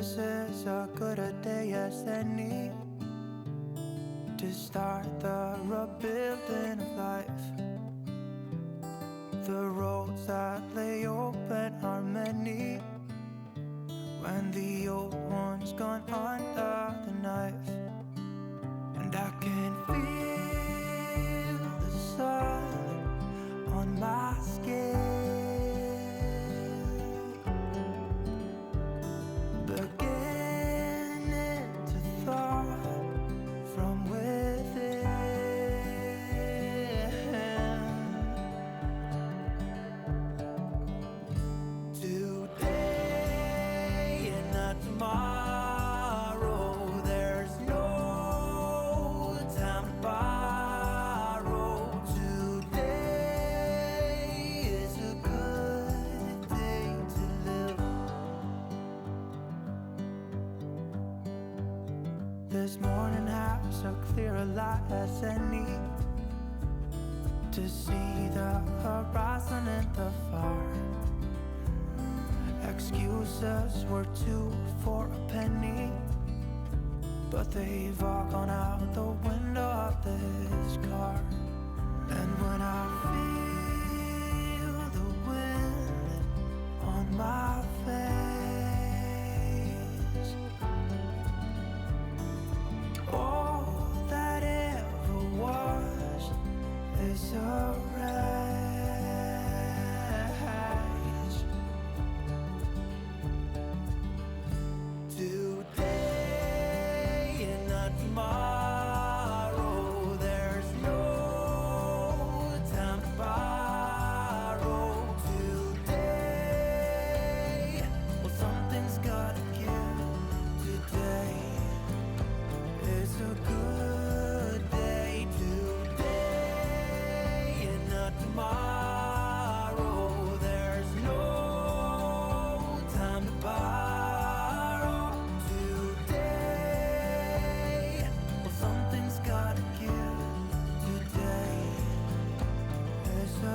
This is as good a day as any to start the rebuilding of life. The roads that lay open are many when the old one's gone under the knife. And I can feel the sun on my skin, beginning to thaw from within. Today and not tomorrow, there's no time to borrow. Today is a good day to live. This morning has so clear a light as any to see the horizon and the far. Excuses were two for a penny, but they've all gone out the window of this car. And when I feel the wind on my face, all that ever was is a wreck. Today and not tomorrow, there's no time to borrow. Today, well, something's gotta give. Today is a good day. Today and not tomorrow, there's no time to borrow. A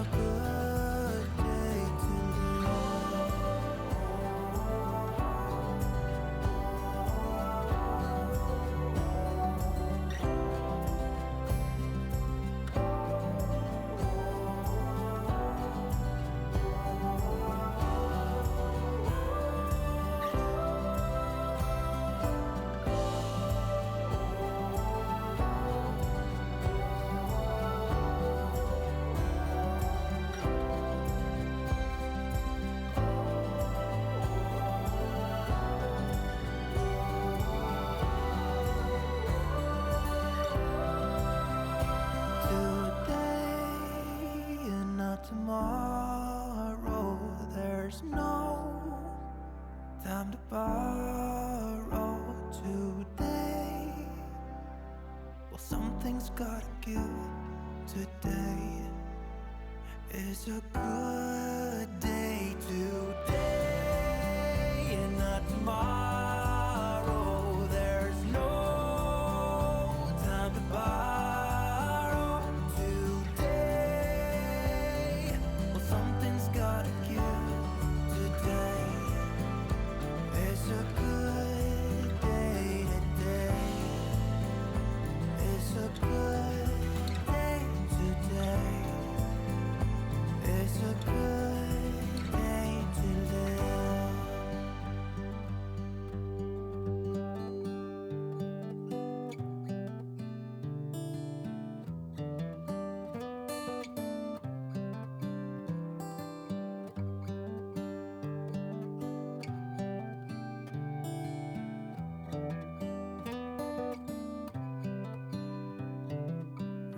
good day to tomorrow, there's no time to borrow. Today, well, something's gotta give. Today is a good day. Today and not tomorrow, there's no time to borrow.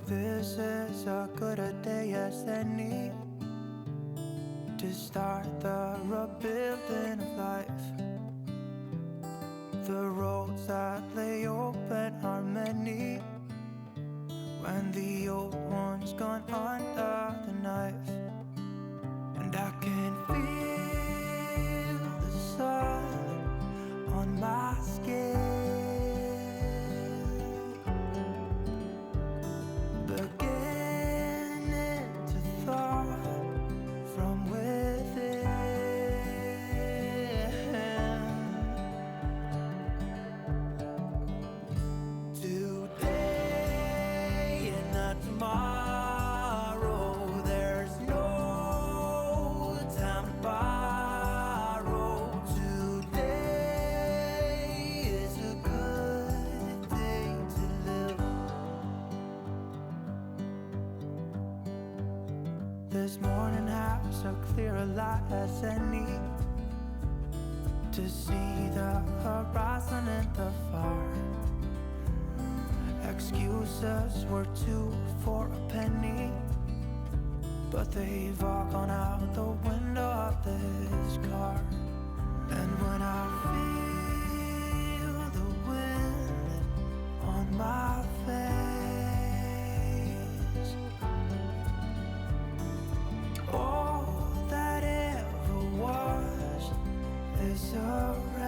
This is as good a day as any to start the rebuilding of life. The roads that lay open are many when the old one's gone under the knife. And I can feel the sun on my skin, beginning to thaw from within. This morning has a clear light as any to see the horizon in the far. Excuses were 2 for a penny, but they've all gone out the window of this car. And when I feel the wind on my face, all that ever was is a race.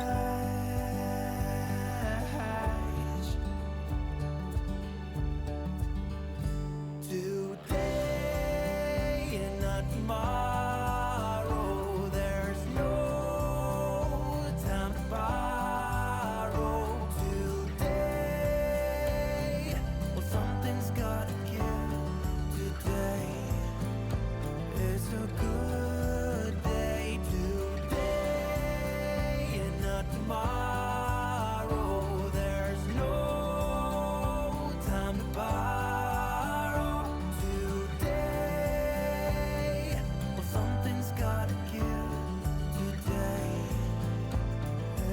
Today and not tomorrow, there's no time to borrow. Today, well, something's gotta give. Today is a good day. Today and not tomorrow, there's no time to borrow. Today, well, something's gotta give. Today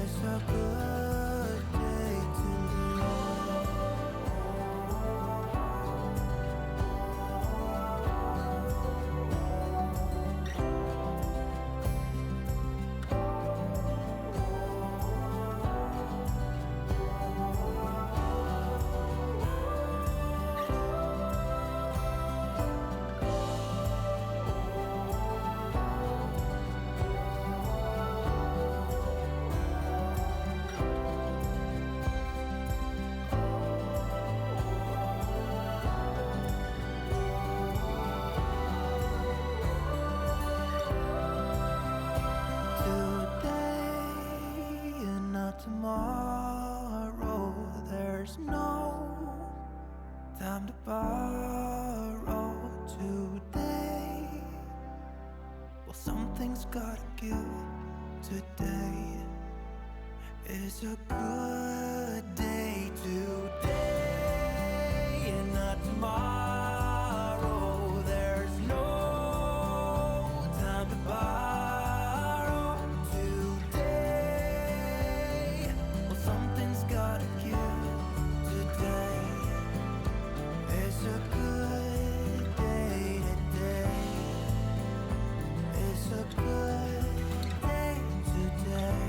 is a good day to live. Today and not tomorrow, there's no time to borrow. Today, well, something's gotta give. Today is a good day. Today and not tomorrow, there's no time to borrow. Today, well, something's gotta give. Today is a good day. Today is a good day. Today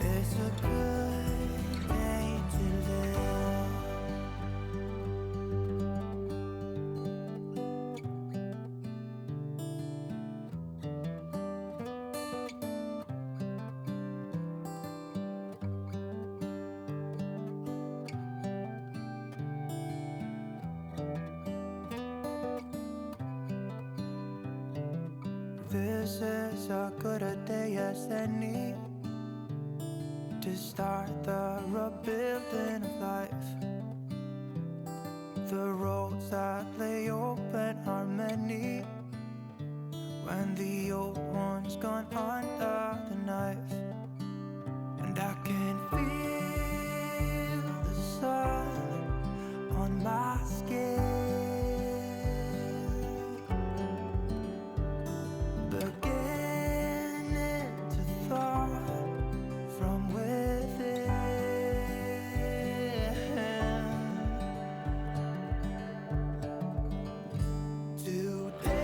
is a good day to live. This is as good a day as any to start the rebuilding of life. The roads that lay open are many when the old one's gone under the knife. And I can feel the sun on my skin, beginning to thaw from within. Today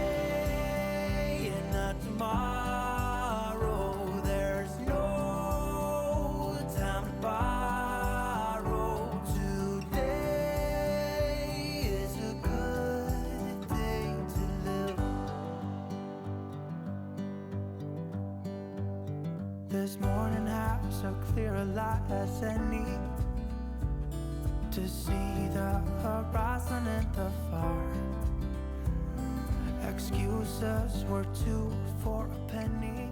and not tomorrow, there's no time to borrow. Today is a good day to live. This morning has a clear light as any to see the horizon in the far. Excuses were 2 for a penny,